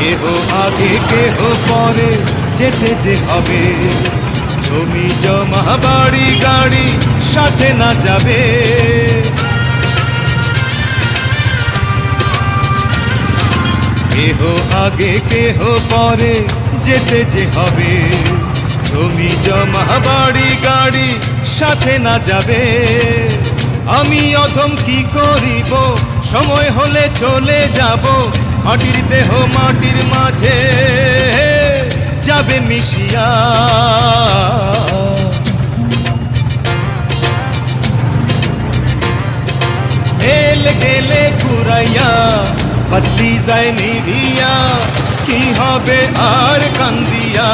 কেহ আগে কেহ পরে যেতে যে হবে, জমি জমা বাড়ি গাড়ি সাথে না যাবে। কেহ আগে কেহ পরে যেতে যে হবে, জমি জমা বাড়ি গাড়ি সাথে না যাবে। আমি অধম কি করিব, সময় হলে চলে যাব, মাটির দেহ মাটির মাঝে যাবে মিশিয়া। এলে গেলে ঘুরাইয়া বদলি যায় নিভিয়া, কি হবে আর কান্দিয়া।